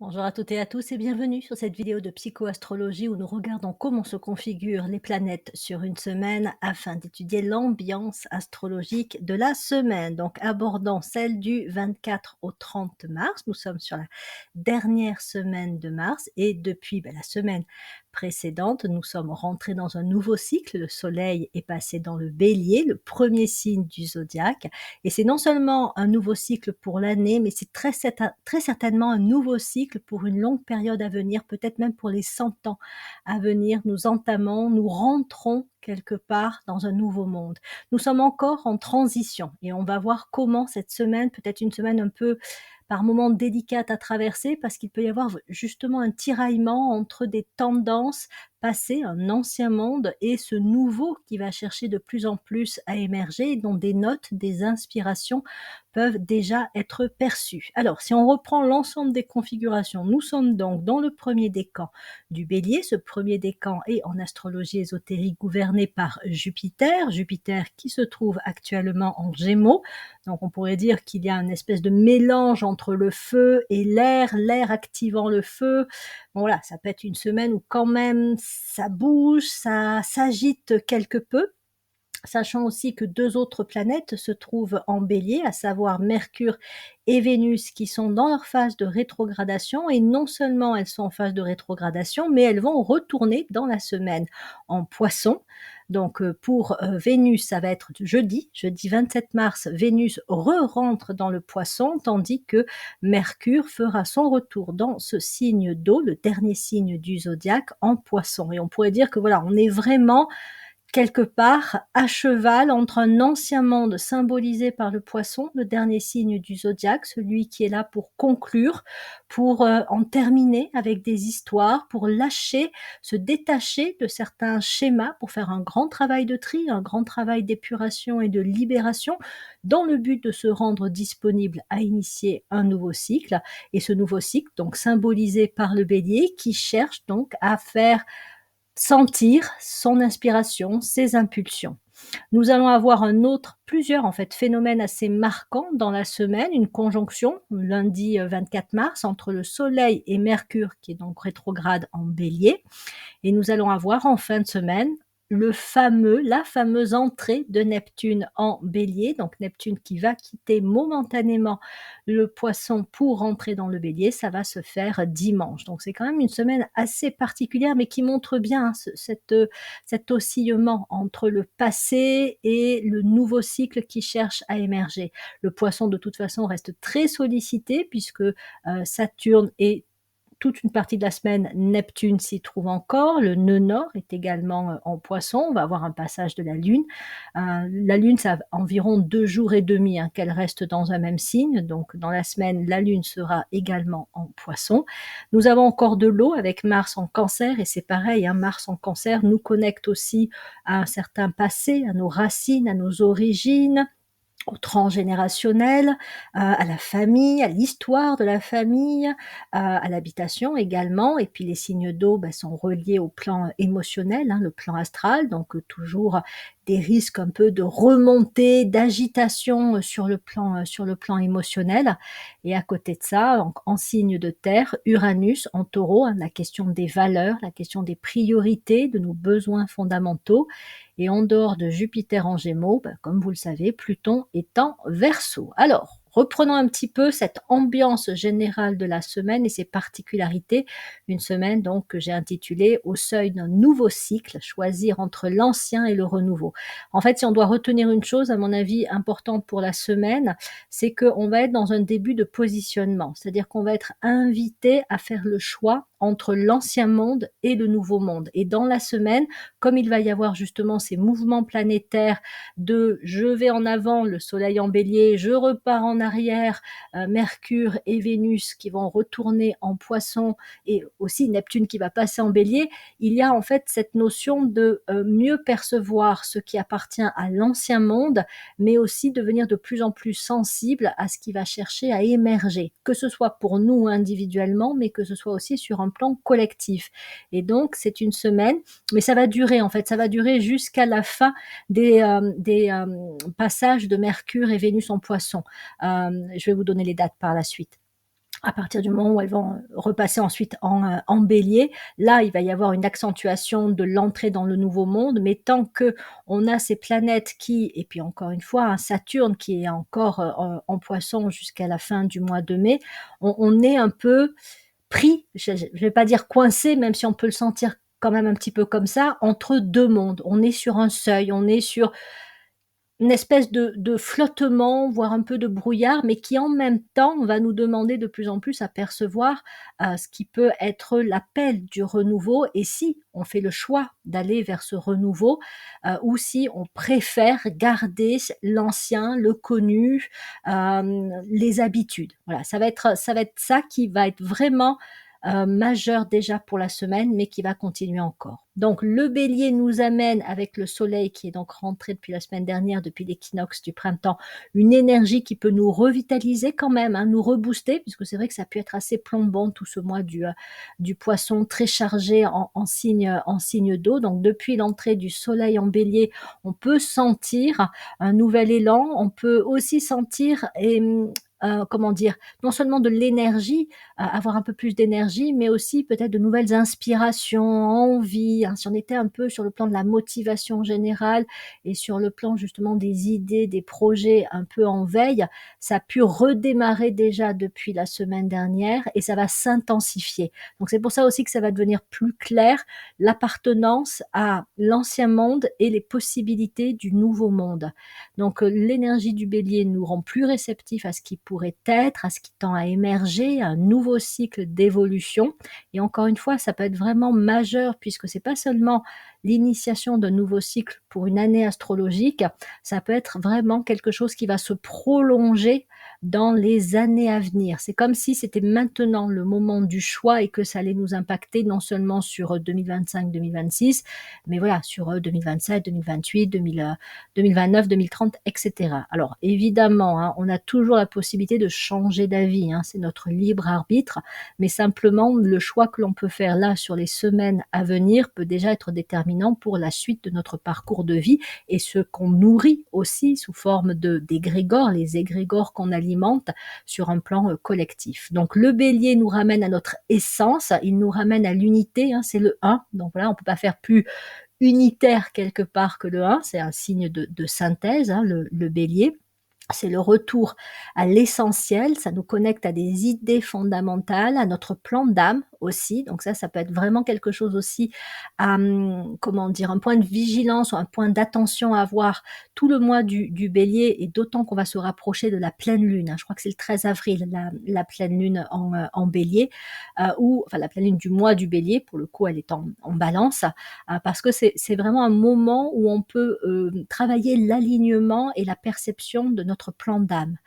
Bonjour à toutes et à tous et bienvenue sur cette vidéo de psychoastrologie où nous regardons comment se configurent les planètes sur une semaine afin d'étudier l'ambiance astrologique de la semaine. Donc abordant celle du 24 au 30 mars. Nous sommes sur la dernière semaine de mars et depuis la semaine précédente, nous sommes rentrés dans un nouveau cycle. Le soleil est passé dans le bélier, le premier signe du zodiaque. Et c'est non seulement un nouveau cycle pour l'année, mais c'est très certainement un nouveau cycle pour une longue période à venir, peut-être même pour les 100 ans à venir. Nous rentrons quelque part dans un nouveau monde. Nous sommes encore en transition et on va voir comment cette semaine, peut-être une semaine un peu par moments délicate à traverser, parce qu'il peut y avoir justement un tiraillement entre des tendances passées, un ancien monde, et ce nouveau qui va chercher de plus en plus à émerger, et dont des notes, des inspirations peuvent déjà être perçues. Alors, si on reprend l'ensemble des configurations, nous sommes donc dans le premier décan du bélier. Ce premier décan est en astrologie ésotérique gouverné par Jupiter, Jupiter qui se trouve actuellement en Gémeaux. Donc on pourrait dire qu'il y a une espèce de mélange entre le feu et l'air activant le feu. Bon voilà, ça peut être une semaine où quand même ça bouge, ça s'agite quelque peu. Sachant aussi que 2 autres planètes se trouvent en bélier, à savoir Mercure et Vénus, qui sont dans leur phase de rétrogradation, et non seulement elles sont en phase de rétrogradation, mais elles vont retourner dans la semaine en Poisson. Donc pour Vénus, ça va être jeudi 27 mars, Vénus rentre dans le Poisson, tandis que Mercure fera son retour dans ce signe d'eau, le dernier signe du zodiaque, en Poisson. Et on pourrait dire que voilà, on est vraiment quelque part à cheval entre un ancien monde symbolisé par le Poisson, le dernier signe du zodiaque, celui qui est là pour conclure, pour en terminer avec des histoires, pour lâcher, se détacher de certains schémas, pour faire un grand travail de tri, un grand travail d'épuration et de libération, dans le but de se rendre disponible à initier un nouveau cycle. Et ce nouveau cycle, donc symbolisé par le bélier, qui cherche donc à faire sentir son inspiration, ses impulsions. Nous allons avoir plusieurs en fait phénomènes assez marquants dans la semaine, une conjonction lundi 24 mars entre le Soleil et Mercure qui est donc rétrograde en Bélier, et nous allons avoir en fin de semaine la fameuse entrée de Neptune en Bélier, donc Neptune qui va quitter momentanément le Poisson pour rentrer dans le Bélier. Ça va se faire dimanche. Donc c'est quand même une semaine assez particulière, mais qui montre bien cet oscillement entre le passé et le nouveau cycle qui cherche à émerger. Le Poisson, de toute façon, reste très sollicité puisque Saturne est toute une partie de la semaine, Neptune s'y trouve encore. Le nœud nord est également en Poisson. On va avoir un passage de la Lune. La Lune, ça a environ 2 jours et demi qu'elle reste dans un même signe. Donc, dans la semaine, la Lune sera également en Poisson. Nous avons encore de l'eau avec Mars en Cancer, et c'est pareil, Mars en Cancer nous connecte aussi à un certain passé, à nos racines, à nos origines, au transgénérationnel, à la famille, à l'histoire de la famille, à l'habitation également. Et puis les signes d'eau sont reliés au plan émotionnel, le plan astral, donc toujours des risques un peu de remontée, d'agitation sur le plan émotionnel. Et à côté de ça, donc, en signe de terre, Uranus en taureau, la question des valeurs, la question des priorités, de nos besoins fondamentaux. Et en dehors de Jupiter en Gémeaux, comme vous le savez, Pluton est en Verseau. Alors, reprenons un petit peu cette ambiance générale de la semaine et ses particularités. Une semaine donc que j'ai intitulée Au seuil d'un nouveau cycle, choisir entre l'ancien et le renouveau. En fait, si on doit retenir une chose, à mon avis, importante pour la semaine, c'est qu'on va être dans un début de positionnement. C'est-à-dire qu'on va être invité à faire le choix entre l'ancien monde et le nouveau monde. Et dans la semaine, comme il va y avoir justement ces mouvements planétaires de je vais en avant, le soleil en bélier, je repars en arrière, Mercure et Vénus qui vont retourner en poisson, et aussi Neptune qui va passer en bélier, il y a en fait cette notion de mieux percevoir ce qui appartient à l'ancien monde, mais aussi devenir de plus en plus sensible à ce qui va chercher à émerger, que ce soit pour nous individuellement, mais que ce soit aussi sur un plan collectif. Et donc c'est une semaine, mais ça va durer en fait, ça va durer jusqu'à la fin des passages de Mercure et Vénus en Poisson. Je vais vous donner les dates par la suite. À partir du moment où elles vont repasser ensuite en bélier, là, il va y avoir une accentuation de l'entrée dans le nouveau monde, mais tant qu'on a ces planètes qui et puis encore une fois, hein, Saturne qui est encore, en Poisson jusqu'à la fin du mois de mai, on est un peu pris, je vais pas dire coincé, même si on peut le sentir quand même un petit peu comme ça, entre 2 mondes. On est sur un seuil, on est sur une espèce de flottement, voire un peu de brouillard, mais qui en même temps va nous demander de plus en plus à percevoir, ce qui peut être l'appel du renouveau et si on fait le choix d'aller vers ce renouveau, ou si on préfère garder l'ancien, le connu, les habitudes. Voilà, ça va être ça qui va être vraiment, majeur déjà pour la semaine, mais qui va continuer encore. Donc le bélier nous amène avec le soleil qui est donc rentré depuis la semaine dernière, depuis l'équinoxe du printemps, une énergie qui peut nous revitaliser quand même, hein, nous rebooster, puisque c'est vrai que ça a pu être assez plombant tout ce mois du poisson très chargé en signe d'eau. Donc depuis l'entrée du soleil en bélier, on peut sentir un nouvel élan, on peut aussi sentir comment dire, non seulement de l'énergie, avoir un peu plus d'énergie, mais aussi peut-être de nouvelles inspirations, envies, hein. Si on était un peu sur le plan de la motivation générale et sur le plan justement des idées, des projets un peu en veille, ça a pu redémarrer déjà depuis la semaine dernière et ça va s'intensifier. Donc c'est pour ça aussi que ça va devenir plus clair, l'appartenance à l'ancien monde et les possibilités du nouveau monde. Donc l'énergie du bélier nous rend plus réceptifs à ce qui pourrait être, à ce qui tend à émerger, un nouveau cycle d'évolution. Et encore une fois, ça peut être vraiment majeur puisque c'est pas seulement l'initiation d'un nouveau cycle pour une année astrologique, ça peut être vraiment quelque chose qui va se prolonger dans les années à venir. C'est comme si c'était maintenant le moment du choix et que ça allait nous impacter non seulement sur 2025-2026, mais voilà, sur 2027, 2028, 2029, 2030, etc. Alors évidemment, hein, on a toujours la possibilité de changer d'avis, hein, c'est notre libre arbitre, mais simplement le choix que l'on peut faire là sur les semaines à venir peut déjà être déterminant pour la suite de notre parcours de vie et ce qu'on nourrit aussi sous forme d'égrégores, les égrégores qu'on alimente sur un plan collectif. Donc le bélier nous ramène à notre essence, il nous ramène à l'unité, hein, c'est le 1, donc voilà, on ne peut pas faire plus unitaire quelque part que le 1, c'est un signe de synthèse, hein, le bélier. C'est le retour à l'essentiel, ça nous connecte à des idées fondamentales, à notre plan d'âme aussi. Donc ça peut être vraiment quelque chose aussi à, comment dire, un point de vigilance ou un point d'attention à avoir tout le mois du bélier et d'autant qu'on va se rapprocher de la pleine lune, hein. Je crois que c'est le 13 avril, la pleine lune en bélier, ou enfin la pleine lune du mois du bélier, pour le coup elle est en balance, parce que c'est vraiment un moment où on peut travailler l'alignement et la perception de notre plan d'âme.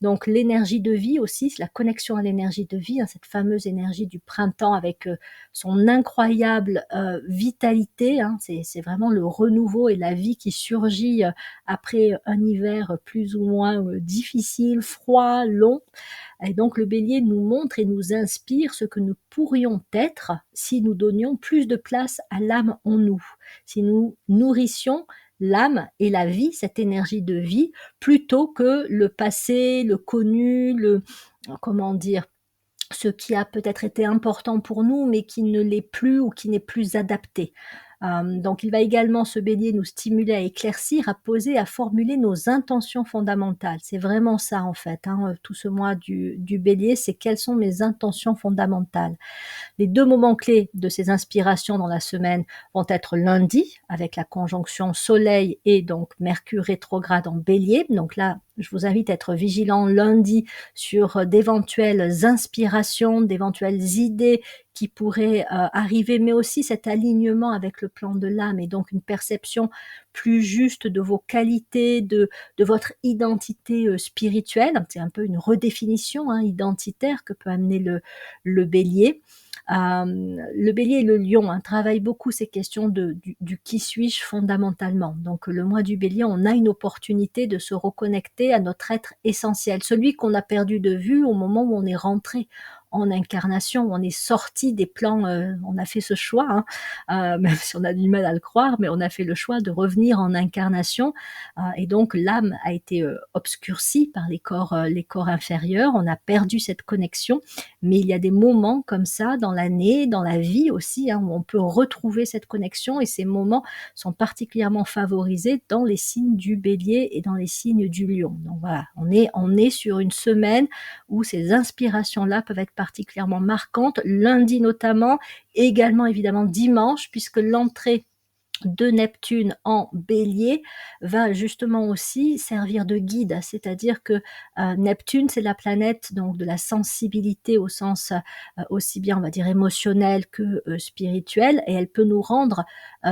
Donc l'énergie de vie aussi, c'est la connexion à l'énergie de vie, hein, cette fameuse énergie du printemps avec son incroyable vitalité, hein, c'est vraiment le renouveau et la vie qui surgit après un hiver plus ou moins difficile, froid, long. Et donc le bélier nous montre et nous inspire ce que nous pourrions être si nous donnions plus de place à l'âme en nous, si nous nourrissions l'âme et la vie, cette énergie de vie, plutôt que le passé, le connu, comment dire, ce qui a peut-être été important pour nous, mais qui ne l'est plus ou qui n'est plus adapté. Donc il va également, ce bélier, nous stimuler à éclaircir, à poser, à formuler nos intentions fondamentales. C'est vraiment ça en fait, hein, tout ce mois du bélier, c'est quelles sont mes intentions fondamentales. Les 2 moments clés de ces inspirations dans la semaine vont être lundi, avec la conjonction Soleil et donc Mercure rétrograde en Bélier. Donc là, je vous invite à être vigilant lundi sur d'éventuelles inspirations, d'éventuelles idées qui pourraient arriver, mais aussi cet alignement avec le plan de l'âme et donc une perception plus juste de vos qualités, de votre identité spirituelle. C'est un peu une redéfinition, hein, identitaire que peut amener le bélier. Le bélier et le lion, hein, travaillent beaucoup ces questions du qui suis-je fondamentalement. Donc le mois du bélier, on a une opportunité de se reconnecter à notre être essentiel, celui qu'on a perdu de vue au moment où on est rentré en incarnation. On est sorti des plans, on a fait ce choix, même si on a du mal à le croire, mais on a fait le choix de revenir en incarnation. Et donc l'âme a été obscurcie par les corps inférieurs. On a perdu cette connexion, mais il y a des moments comme ça dans l'année, dans la vie aussi, où on peut retrouver cette connexion, et ces moments sont particulièrement favorisés dans les signes du bélier et dans les signes du lion. Donc voilà, on est sur une semaine où ces inspirations-là peuvent être particulièrement marquantes, lundi notamment, également évidemment dimanche, puisque l'entrée de Neptune en bélier va justement aussi servir de guide, c'est-à-dire que Neptune, c'est la planète donc de la sensibilité au sens aussi bien, on va dire, émotionnel que spirituel, et elle peut nous rendre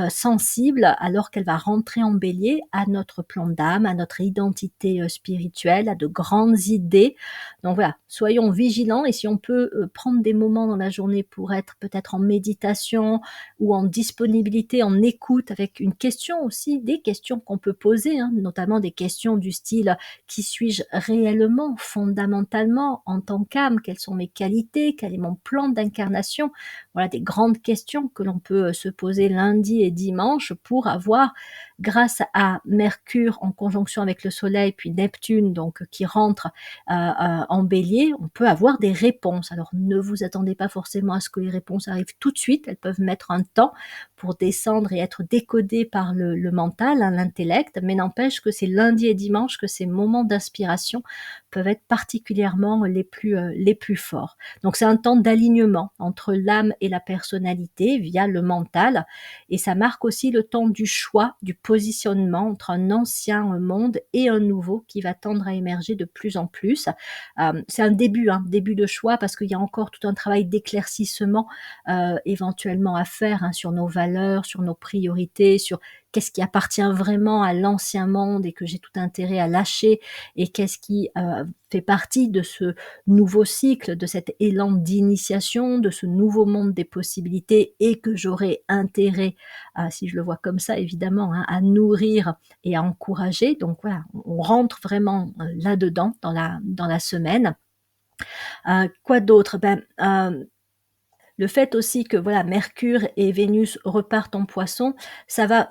sensibles alors qu'elle va rentrer en bélier à notre plan d'âme, à notre identité spirituelle, à de grandes idées. Donc voilà, soyons vigilants, et si on peut prendre des moments dans la journée pour être peut-être en méditation ou en disponibilité, en écoute, avec une question aussi, des questions qu'on peut poser, notamment des questions du style: qui suis-je réellement, fondamentalement, en tant qu'âme? Quelles sont mes qualités? Quel est mon plan d'incarnation? Voilà des grandes questions que l'on peut se poser lundi et dimanche pour avoir, grâce à Mercure en conjonction avec le Soleil, puis Neptune donc qui rentre en bélier, on peut avoir des réponses. Alors ne vous attendez pas forcément à ce que les réponses arrivent tout de suite, elles peuvent mettre un temps pour descendre et être décodées par le mental, l'intellect, mais n'empêche que c'est lundi et dimanche que ces moments d'inspiration peuvent être particulièrement les plus forts. Donc c'est un temps d'alignement entre l'âme et la personnalité via le mental, et ça marque aussi le temps du choix, du positionnement entre un ancien monde et un nouveau qui va tendre à émerger de plus en plus. C'est un début de choix, parce qu'il y a encore tout un travail d'éclaircissement éventuellement à faire sur nos valeurs, sur nos priorités, sur qu'est-ce qui appartient vraiment à l'ancien monde et que j'ai tout intérêt à lâcher, et qu'est-ce qui fait partie de ce nouveau cycle, de cet élan d'initiation, de ce nouveau monde des possibilités, et que j'aurai intérêt, si je le vois comme ça évidemment, à nourrir et à encourager. Donc voilà, on rentre vraiment là-dedans dans la semaine. Quoi d'autre? Le fait aussi que voilà, Mercure et Vénus repartent en Poisson, ça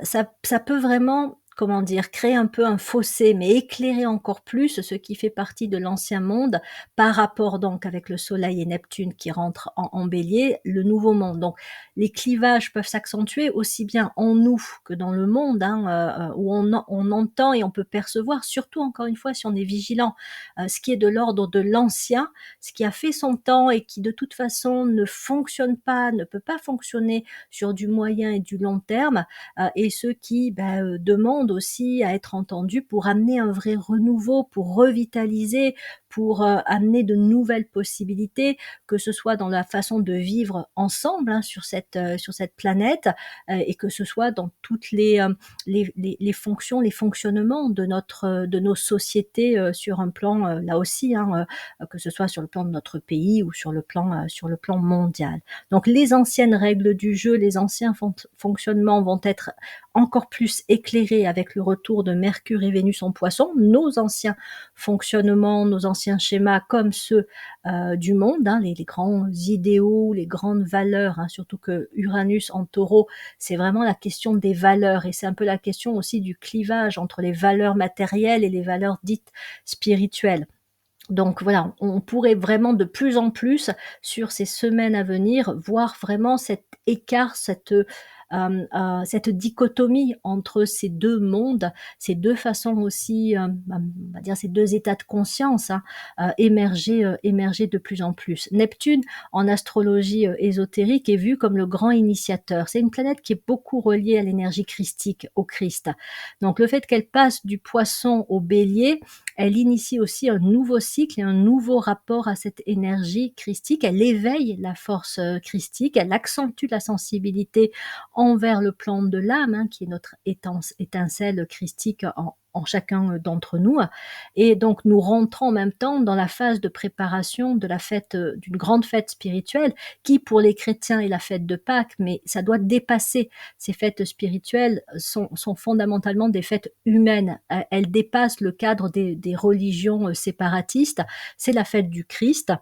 peut vraiment, comment dire, créer un peu un fossé, mais éclairer encore plus ce qui fait partie de l'ancien monde par rapport donc avec le Soleil et Neptune qui rentrent en bélier, le nouveau monde. Donc les clivages peuvent s'accentuer aussi bien en nous que dans le monde, où on entend et on peut percevoir, surtout encore une fois si on est vigilant, ce qui est de l'ordre de l'ancien, ce qui a fait son temps et qui de toute façon ne fonctionne pas, ne peut pas fonctionner sur du moyen et du long terme, et ceux qui demandent aussi à être entendus pour amener un vrai renouveau, pour revitaliser, pour amener de nouvelles possibilités, que ce soit dans la façon de vivre ensemble sur cette planète, et que ce soit dans toutes les fonctions, les fonctionnements de nos sociétés sur un plan là aussi, que ce soit sur le plan de notre pays ou sur le plan mondial. Donc les anciennes règles du jeu, les anciens fonctionnements vont être encore plus éclairés avec le retour de Mercure et Vénus en Poisson. Nos anciens fonctionnements, nos anciens schémas comme ceux du monde, les grands idéaux, les grandes valeurs, surtout que Uranus en Taureau, c'est vraiment la question des valeurs, et c'est un peu la question aussi du clivage entre les valeurs matérielles et les valeurs dites spirituelles. Donc voilà, on pourrait vraiment de plus en plus, sur ces semaines à venir, voir vraiment cet écart, cette dichotomie entre ces deux mondes, ces deux façons aussi, on va dire ces deux états de conscience, émerger de plus en plus. Neptune, en astrologie ésotérique, est vu comme le grand initiateur. C'est une planète qui est beaucoup reliée à l'énergie christique, au Christ. Donc le fait qu'elle passe du Poisson au Bélier, elle initie aussi un nouveau cycle et un nouveau rapport à cette énergie christique. Elle éveille la force christique, elle accentue la sensibilité envers le plan de l'âme, qui est notre étincelle christique en chacun d'entre nous. Et donc nous rentrons en même temps dans la phase de préparation de la fête, d'une grande fête spirituelle, qui pour les chrétiens est la fête de Pâques, mais ça doit dépasser. Ces fêtes spirituelles sont fondamentalement des fêtes humaines. Elles dépassent le cadre des religions séparatistes. C'est la fête du Christ.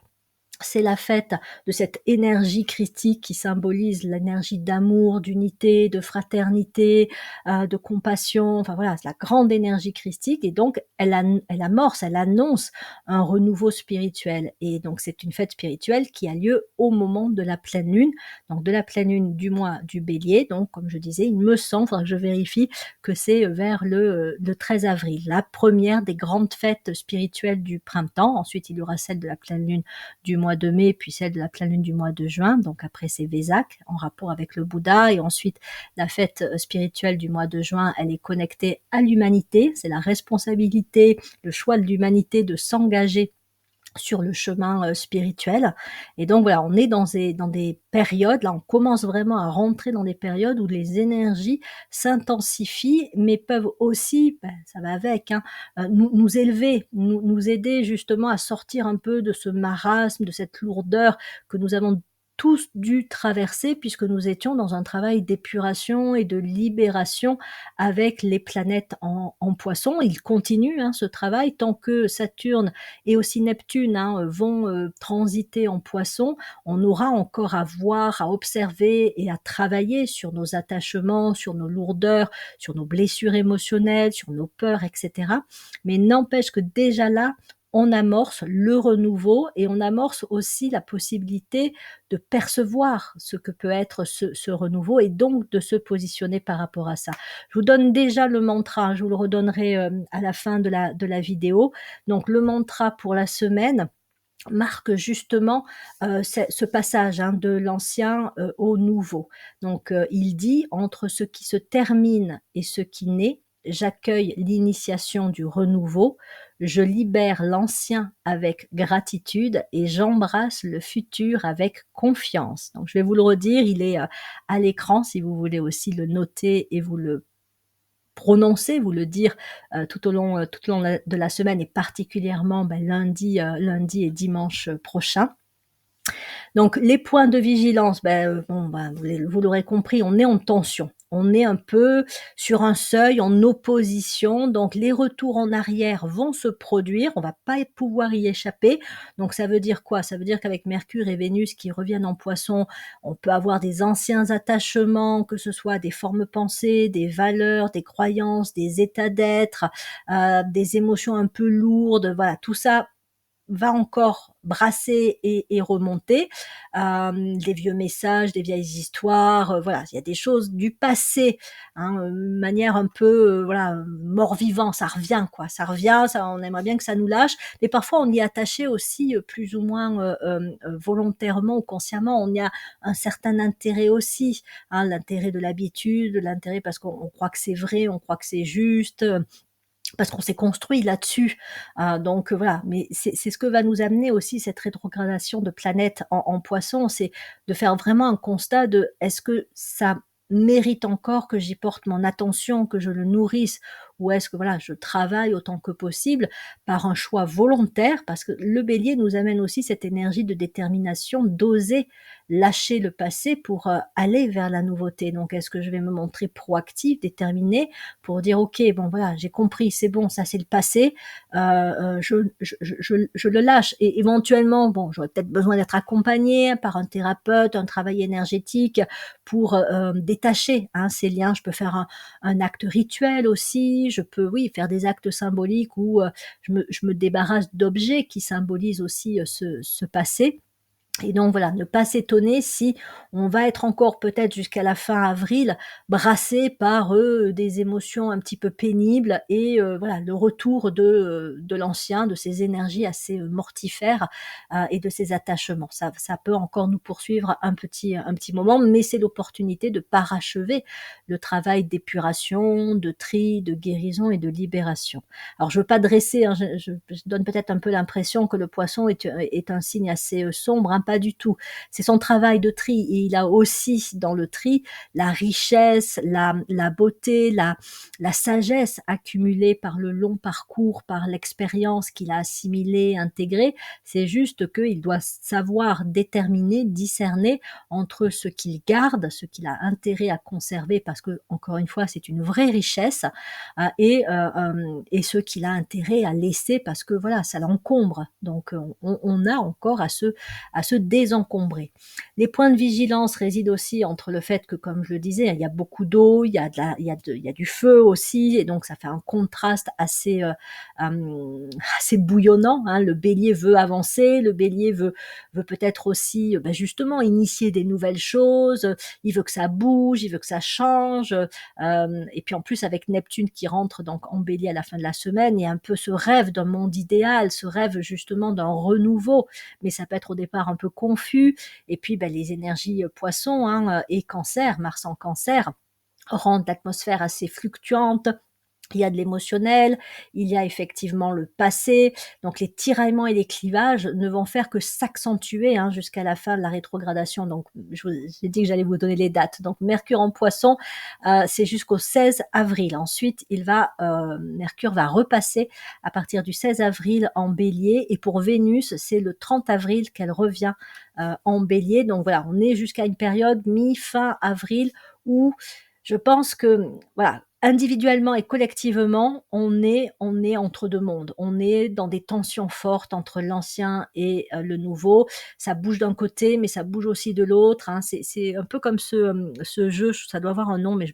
C'est la fête de cette énergie christique qui symbolise l'énergie d'amour, d'unité, de fraternité, de compassion, enfin voilà, c'est la grande énergie christique et donc elle amorce, elle annonce un renouveau spirituel et donc c'est une fête spirituelle qui a lieu au moment de la pleine lune, donc de la pleine lune du mois du Bélier, donc comme je disais, il me semble, faudra que je vérifie, que c'est vers le 13 avril, la première des grandes fêtes spirituelles du printemps. Ensuite, il y aura celle de la pleine lune du mois de mai, puis celle de la pleine lune du mois de juin. Donc après, c'est Vésac, en rapport avec le Bouddha. Et ensuite, la fête spirituelle du mois de juin, elle est connectée à l'humanité. C'est la responsabilité, le choix de l'humanité de s'engager sur le chemin spirituel. Et donc voilà, on est dans des périodes, là on commence vraiment à rentrer dans des périodes où les énergies s'intensifient, mais peuvent aussi, ben, ça va avec, hein, nous élever, nous aider justement à sortir un peu de ce marasme, de cette lourdeur que nous avons tous dû traverser puisque nous étions dans un travail d'épuration et de libération avec les planètes en poisson. Il continue hein, ce travail tant que Saturne et aussi Neptune hein, vont transiter en poisson, on aura encore à voir, à observer et à travailler sur nos attachements, sur nos lourdeurs, sur nos blessures émotionnelles, sur nos peurs, etc. Mais n'empêche que déjà là, on amorce le renouveau et on amorce aussi la possibilité de percevoir ce que peut être ce renouveau et donc de se positionner par rapport à ça. Je vous donne déjà le mantra, je vous le redonnerai à la fin de la vidéo. Donc le mantra pour la semaine marque justement ce passage hein, de l'ancien au nouveau. Donc il dit entre ce qui se termine et ce qui naît, j'accueille l'initiation du renouveau, je libère l'ancien avec gratitude et j'embrasse le futur avec confiance. Donc je vais vous le redire, il est à l'écran si vous voulez aussi le noter et vous le prononcer, vous le dire tout au long de la semaine et particulièrement ben, lundi et dimanche prochain. Donc les points de vigilance, ben, bon, ben, vous l'aurez compris, on est en tension. On est un peu sur un seuil en opposition, donc les retours en arrière vont se produire, on va pas pouvoir y échapper. Donc ça veut dire quoi? Ça veut dire qu'avec Mercure et Vénus qui reviennent en Poisson, on peut avoir des anciens attachements, que ce soit des formes pensées, des valeurs, des croyances, des états d'être, des émotions un peu lourdes, voilà, tout ça va encore brasser et remonter des vieux messages, des vieilles histoires, voilà, il y a des choses du passé, hein, manière un peu voilà mort-vivant, ça revient quoi, ça revient, ça, on aimerait bien que ça nous lâche, mais parfois on y est attaché aussi plus ou moins volontairement ou consciemment, on y a un certain intérêt aussi, hein, l'intérêt de l'habitude, l'intérêt parce qu'on croit que c'est vrai, on croit que c'est juste parce qu'on s'est construit là-dessus. Donc voilà, mais c'est ce que va nous amener aussi cette rétrogradation de planète en Poisson, c'est de faire vraiment un constat de est-ce que ça mérite encore que j'y porte mon attention, que je le nourrisse, ou est-ce que voilà, je travaille autant que possible par un choix volontaire, parce que le Bélier nous amène aussi cette énergie de détermination, d'oser lâcher le passé pour aller vers la nouveauté. Donc est-ce que je vais me montrer proactive, déterminée, pour dire ok bon voilà j'ai compris c'est bon ça c'est le passé je le lâche et éventuellement bon j'aurais peut-être besoin d'être accompagnée par un thérapeute, un travail énergétique pour détacher hein, ces liens. Je peux faire un acte rituel aussi, je peux oui faire des actes symboliques où je me débarrasse d'objets qui symbolisent aussi ce passé. Et donc voilà, ne pas s'étonner si on va être encore peut-être jusqu'à la fin avril brassé par des émotions un petit peu pénibles et voilà le retour de l'ancien, de ces énergies assez mortifères et de ces attachements. Ça peut encore nous poursuivre un petit moment, mais c'est l'opportunité de parachever le travail d'épuration, de tri, de guérison et de libération. Alors je veux pas dresser, hein, je donne peut-être un peu l'impression que le Poisson est un signe assez sombre, hein, pas du tout. C'est son travail de tri et il a aussi dans le tri la richesse, la beauté, la sagesse accumulée par le long parcours, par l'expérience qu'il a assimilée, intégrée. C'est juste qu'il doit savoir déterminer, discerner entre ce qu'il garde, ce qu'il a intérêt à conserver, parce que, encore une fois, c'est une vraie richesse, et ce qu'il a intérêt à laisser parce que voilà, ça l'encombre. Donc, on a encore à se désencombrer. Les points de vigilance résident aussi entre le fait que, comme je le disais, il y a beaucoup d'eau, il y a du feu aussi, et donc ça fait un contraste assez bouillonnant. Hein. Le bélier veut avancer, le bélier veut peut-être aussi justement initier des nouvelles choses, il veut que ça bouge, il veut que ça change, et puis en plus avec Neptune qui rentre donc en bélier à la fin de la semaine, il y a un peu ce rêve d'un monde idéal, ce rêve justement d'un renouveau, mais ça peut être au départ un peu confus, et puis les énergies poissons et cancer, Mars en cancer, rendent l'atmosphère assez fluctuante. Il y a de l'émotionnel, il y a effectivement le passé, donc les tiraillements et les clivages ne vont faire que s'accentuer jusqu'à la fin de la rétrogradation. Donc, j'ai dit que j'allais vous donner les dates. Donc, Mercure en Poisson, c'est jusqu'au 16 avril. Ensuite, Mercure va repasser à partir du 16 avril en Bélier, et pour Vénus, c'est le 30 avril qu'elle revient en Bélier. Donc voilà, on est jusqu'à une période mi-fin avril où je pense que voilà, individuellement et collectivement, on est entre deux mondes. On est dans des tensions fortes entre l'ancien et le nouveau. Ça bouge d'un côté, mais ça bouge aussi de l'autre. C'est un peu comme ce jeu, ça doit avoir un nom, mais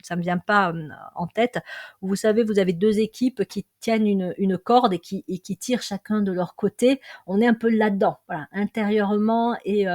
ça me vient pas en tête. Où vous savez, vous avez deux équipes qui tiennent une corde et qui tirent chacun de leur côté. On est un peu là-dedans, voilà, intérieurement et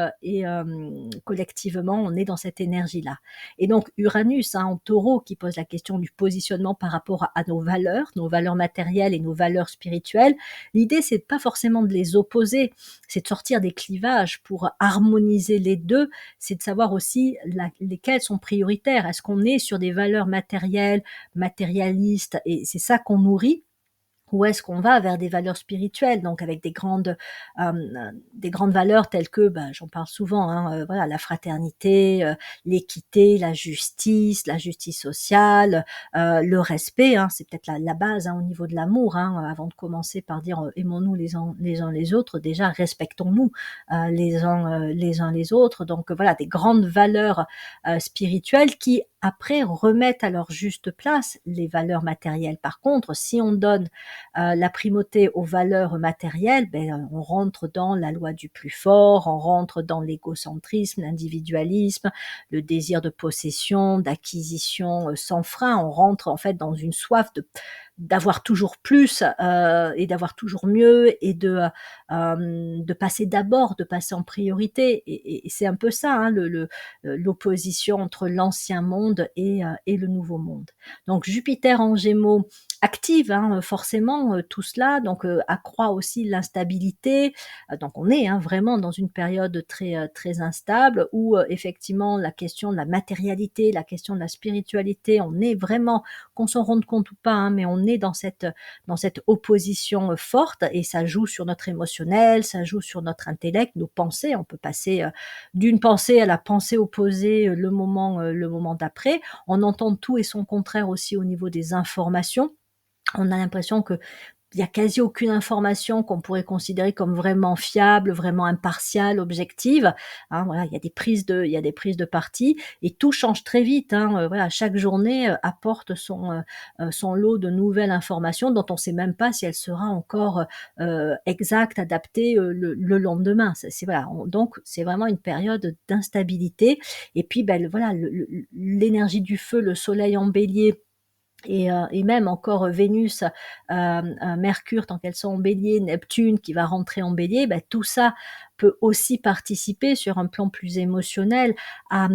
collectivement, on est dans cette énergie-là. Et donc Uranus en Taureau qui pose la question du positionnement par rapport à nos valeurs matérielles et nos valeurs spirituelles. L'idée, c'est pas forcément de les opposer, c'est de sortir des clivages pour harmoniser les deux, c'est de savoir aussi lesquelles sont prioritaires. Est-ce qu'on est sur des valeurs matérielles, matérialistes, et c'est ça qu'on nourrit, ou est-ce qu'on va vers des valeurs spirituelles, donc avec des grandes valeurs telles que, j'en parle souvent, voilà, la fraternité, l'équité, la justice sociale, le respect, c'est peut-être la base au niveau de l'amour, avant de commencer par dire aimons-nous les uns les autres, déjà respectons-nous les uns les autres. Donc voilà, des grandes valeurs spirituelles qui après remettent à leur juste place les valeurs matérielles. Par contre, si on donne la primauté aux valeurs matérielles, on rentre dans la loi du plus fort, on rentre dans l'égocentrisme, l'individualisme, le désir de possession, d'acquisition sans frein, on rentre en fait dans une soif d'avoir toujours plus et d'avoir toujours mieux, et de passer d'abord, de passer en priorité, et c'est un peu ça l'opposition entre l'ancien monde et le nouveau monde. Donc Jupiter en Gémeaux active forcément tout cela, donc accroît aussi l'instabilité. Donc on est vraiment dans une période très instable où effectivement la question de la matérialité, la question de la spiritualité, on est vraiment, qu'on s'en rende compte ou pas, mais on est dans cette opposition forte, et ça joue sur notre émotionnel, ça joue sur notre intellect, nos pensées. On peut passer d'une pensée à la pensée opposée le moment d'après. On entend tout et son contraire aussi au niveau des informations. On a l'impression que il y a quasi aucune information qu'on pourrait considérer comme vraiment fiable, vraiment impartiale, objective. Voilà, il y a des prises de parti, et tout change très vite. Voilà, chaque journée apporte son lot de nouvelles informations dont on ne sait même pas si elle sera encore exacte, adaptée le lendemain. Voilà, donc c'est vraiment une période d'instabilité. Et puis voilà, l'énergie du feu, le soleil en bélier, et même encore Vénus, Mercure tant qu'elles sont en bélier, Neptune qui va rentrer en bélier, tout ça peut aussi participer sur un plan plus émotionnel à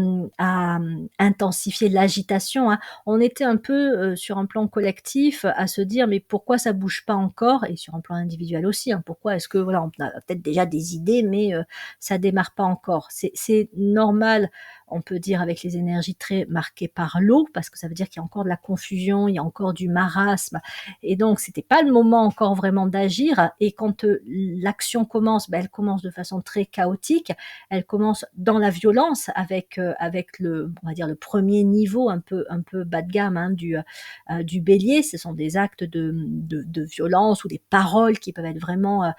intensifier l'agitation. On était un peu sur un plan collectif à se dire mais pourquoi ça bouge pas encore, et sur un plan individuel aussi, pourquoi est-ce que voilà, on a peut-être déjà des idées mais ça démarre pas encore. C'est normal, on peut dire, avec les énergies très marquées par l'eau, parce que ça veut dire qu'il y a encore de la confusion, il y a encore du marasme, et donc c'était pas le moment encore vraiment d'agir. Et quand l'action commence, elle commence de façon façon très chaotique. Elle commence dans la violence avec on va dire le premier niveau un peu bas de gamme, hein, du bélier. Ce sont des actes de violence ou des paroles qui peuvent être vraiment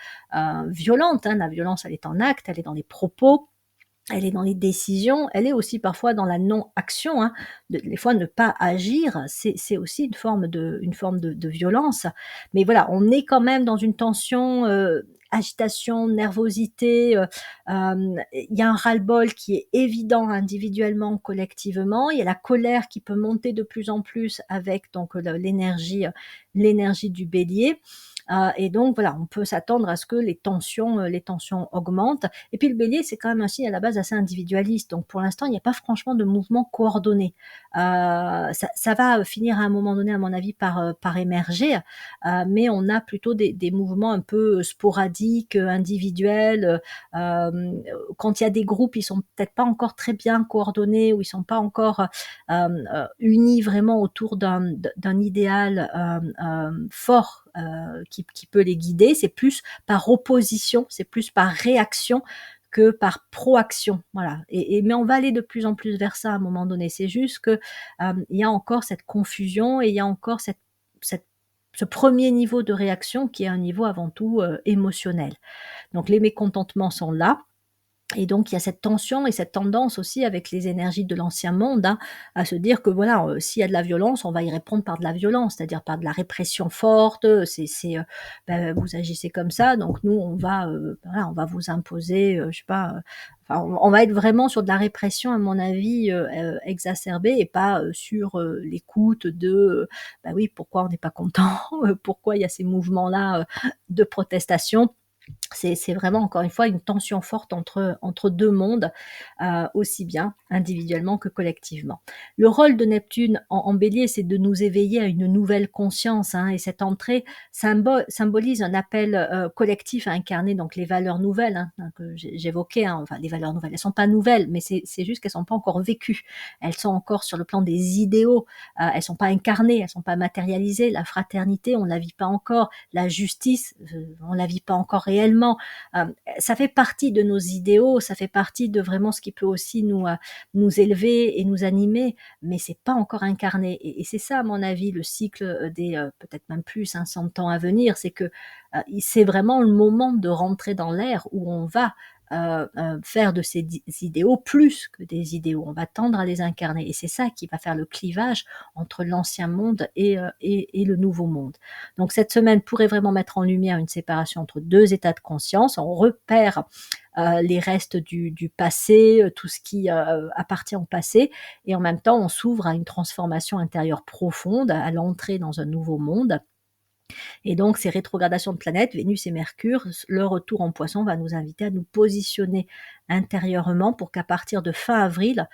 violentes, hein. La violence, elle est en acte, elle est dans les propos, elle est dans les décisions, elle est aussi parfois dans la non-action, hein. Des fois, ne pas agir, c'est aussi une forme de violence. Mais voilà, on est quand même dans une tension, agitation, nervosité. Il y a un ras-le-bol qui est évident individuellement, collectivement. Il y a la colère qui peut monter de plus en plus avec donc l'énergie du bélier. Et donc voilà, on peut s'attendre à ce que les tensions augmentent. Et puis le bélier, c'est quand même un signe à la base assez individualiste. Donc pour l'instant, il n'y a pas franchement de mouvement coordonné. Ça va finir à un moment donné, à mon avis, par émerger, mais on a plutôt des mouvements un peu sporadiques, individuels. Quand il y a des groupes, ils sont peut-être pas encore très bien coordonnés ou ils sont pas encore unis vraiment autour d'un idéal fort qui peut les guider. C'est plus par opposition, c'est plus par réaction que par proaction. Voilà. Mais on va aller de plus en plus vers ça à un moment donné. C'est juste que il y a encore cette confusion et il y a encore ce premier niveau de réaction qui est un niveau avant tout émotionnel. Donc les mécontentements sont là. Et donc, il y a cette tension et cette tendance aussi avec les énergies de l'ancien monde, hein, à se dire que voilà, s'il y a de la violence, on va y répondre par de la violence, c'est-à-dire par de la répression forte. Ben, vous agissez comme ça, donc nous, voilà, on va vous imposer, je sais pas. Enfin, on va être vraiment sur de la répression, à mon avis, exacerbée et pas sur l'écoute bah oui, pourquoi on n'est pas content, pourquoi il y a ces mouvements-là de protestation. C'est vraiment, encore une fois, une tension forte entre deux mondes, aussi bien individuellement que collectivement. Le rôle de Neptune en bélier, c'est de nous éveiller à une nouvelle conscience, hein, et cette entrée symbolise un appel collectif à incarner donc les valeurs nouvelles, hein, que j'évoquais, hein. Enfin, les valeurs nouvelles, elles sont pas nouvelles, mais c'est juste qu'elles sont pas encore vécues. Elles sont encore sur le plan des idéaux, elles sont pas incarnées, elles sont pas matérialisées. La fraternité, on la vit pas encore. La justice, on la vit pas encore réellement. Ça fait partie de nos idéaux, ça fait partie de vraiment ce qui peut aussi nous élever et nous animer, mais c'est pas encore incarné. Et c'est ça, à mon avis, le cycle des peut-être même plus 500 ans à venir, c'est que c'est vraiment le moment de rentrer dans l'ère où on va faire de ces idéaux plus que des idéaux. On va tendre à les incarner. Et c'est ça qui va faire le clivage entre l'ancien monde et le nouveau monde. Donc cette semaine pourrait vraiment mettre en lumière une séparation entre deux états de conscience. On repère les restes du passé, tout ce qui appartient au passé, et en même temps on s'ouvre à une transformation intérieure profonde, à l'entrée dans un nouveau monde. Et donc, ces rétrogradations de planètes, Vénus et Mercure, leur retour en Poisson va nous inviter à nous positionner intérieurement pour qu'à partir de fin avril,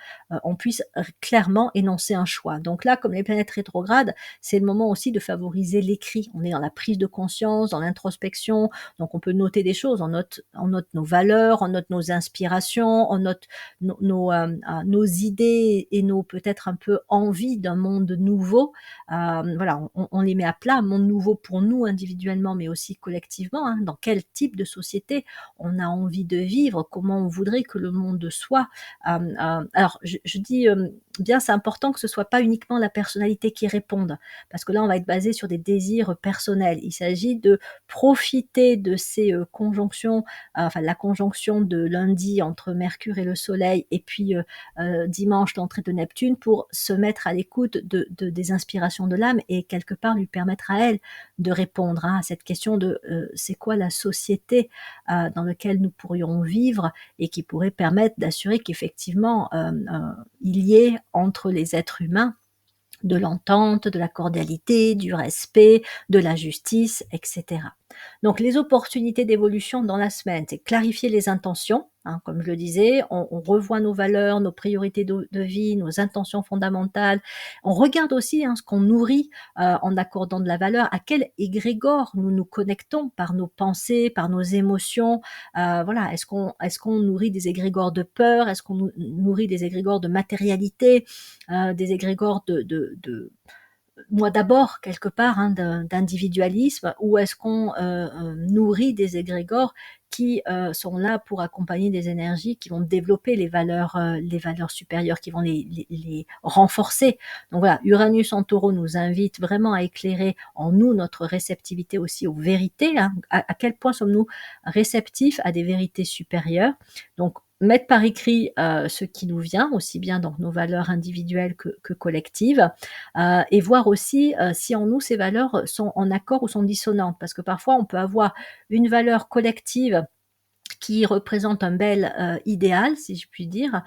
on puisse clairement énoncer un choix. Donc là, comme les planètes rétrogrades, c'est le moment aussi de favoriser l'écrit. On est dans la prise de conscience, dans l'introspection, donc on peut noter des choses, on note nos valeurs, on note nos inspirations, on note nos idées et nos peut-être un peu envies d'un monde nouveau. Voilà, on les met à plat, un monde nouveau pour nous individuellement, mais aussi collectivement, hein. Dans quel type de société on a envie de vivre, comment on voudrait que le monde soit. Alors, je dis bien, c'est important que ce soit pas uniquement la personnalité qui réponde, parce que là, on va être basé sur des désirs personnels. Il s'agit de profiter de ces conjonctions, enfin la conjonction de lundi entre Mercure et le Soleil, et puis dimanche l'entrée de Neptune, pour se mettre à l'écoute des inspirations de l'âme et quelque part lui permettre à elle de répondre, hein, à cette question de c'est quoi la société dans laquelle nous pourrions vivre et qui pourrait permettre d'assurer qu'effectivement il y ait entre les êtres humains de l'entente, de la cordialité, du respect, de la justice, etc. Donc les opportunités d'évolution dans la semaine, c'est clarifier les intentions, hein, comme je le disais, on revoit nos valeurs, nos priorités de vie, nos intentions fondamentales. On regarde aussi, hein, ce qu'on nourrit en accordant de la valeur, à quel égrégore nous nous connectons par nos pensées, par nos émotions. Voilà, est-ce qu'on nourrit des égrégores de peur, est-ce qu'on nourrit des égrégores de matérialité, des égrégores de moi d'abord, quelque part, hein, d'individualisme, ou est-ce qu'on nourrit des égrégores qui sont là pour accompagner des énergies qui vont développer les valeurs supérieures, qui vont les renforcer. Donc voilà, Uranus en Taureau nous invite vraiment à éclairer en nous notre réceptivité aussi aux vérités, hein. À quel point sommes-nous réceptifs à des vérités supérieures. Donc mettre par écrit ce qui nous vient, aussi bien dans nos valeurs individuelles que collectives, et voir aussi si en nous ces valeurs sont en accord ou sont dissonantes. Parce que parfois on peut avoir une valeur collective qui représente un bel idéal, si je puis dire,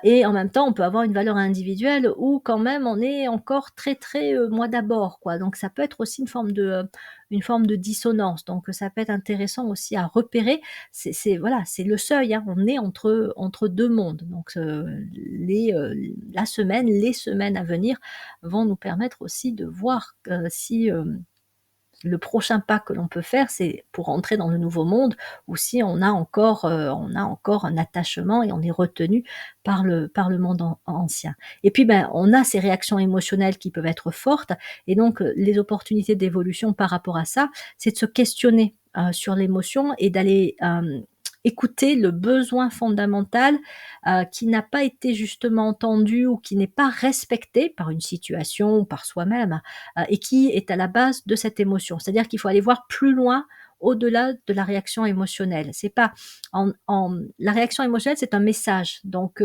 et en même temps, on peut avoir une valeur individuelle où quand même on est encore très très moi d'abord, quoi. Donc ça peut être aussi une forme de dissonance. Donc ça peut être intéressant aussi à repérer. Voilà, c'est le seuil, hein. On est entre deux mondes. Donc la semaine, les semaines à venir vont nous permettre aussi de voir si le prochain pas que l'on peut faire, c'est pour entrer dans le nouveau monde, ou si on a encore un attachement et on est retenu par le monde ancien. Et puis, ben, on a ces réactions émotionnelles qui peuvent être fortes, et donc les opportunités d'évolution par rapport à ça, c'est de se questionner sur l'émotion et d'aller écouter le besoin fondamental qui n'a pas été justement entendu ou qui n'est pas respecté par une situation ou par soi-même, et qui est à la base de cette émotion. C'est-à-dire qu'il faut aller voir plus loin, au-delà de la réaction émotionnelle. C'est pas la réaction émotionnelle, c'est un message. Donc,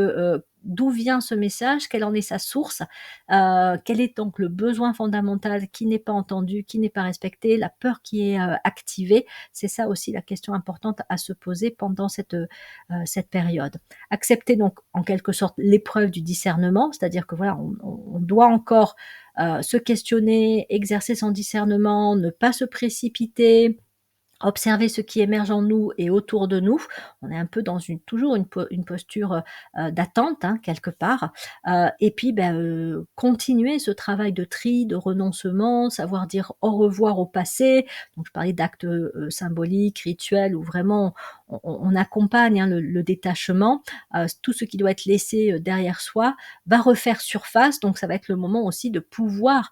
d'où vient ce message? Quelle en est sa source? Quel est donc le besoin fondamental qui n'est pas entendu, qui n'est pas respecté, la peur qui est activée? C'est ça aussi la question importante à se poser pendant cette période. Accepter donc en quelque sorte l'épreuve du discernement, c'est-à-dire que voilà, on doit encore se questionner, exercer son discernement, ne pas se précipiter, observer ce qui émerge en nous et autour de nous. On est un peu dans toujours une posture d'attente, hein, quelque part. Et puis, ben, continuer ce travail de tri, de renoncement, savoir dire au revoir au passé. Donc, je parlais d'actes symboliques, rituels, où vraiment on accompagne, hein, le détachement. Tout ce qui doit être laissé derrière soi va refaire surface. Donc, ça va être le moment aussi de pouvoir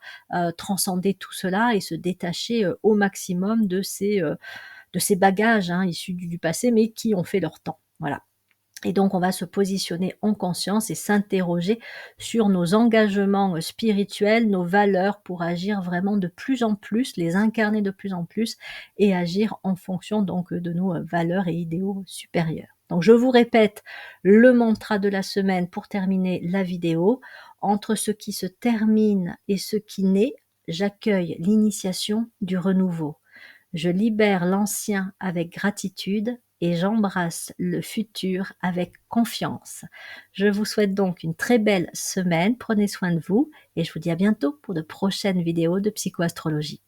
transcender tout cela et se détacher au maximum de ces bagages, hein, issus du passé, mais qui ont fait leur temps. Voilà. Et donc, on va se positionner en conscience et s'interroger sur nos engagements spirituels, nos valeurs, pour agir vraiment de plus en plus, les incarner de plus en plus et agir en fonction donc de nos valeurs et idéaux supérieurs. Donc, je vous répète le mantra de la semaine pour terminer la vidéo. Entre ce qui se termine et ce qui naît, j'accueille l'initiation du renouveau. Je libère l'ancien avec gratitude et j'embrasse le futur avec confiance. Je vous souhaite donc une très belle semaine, prenez soin de vous et je vous dis à bientôt pour de prochaines vidéos de psychoastrologie.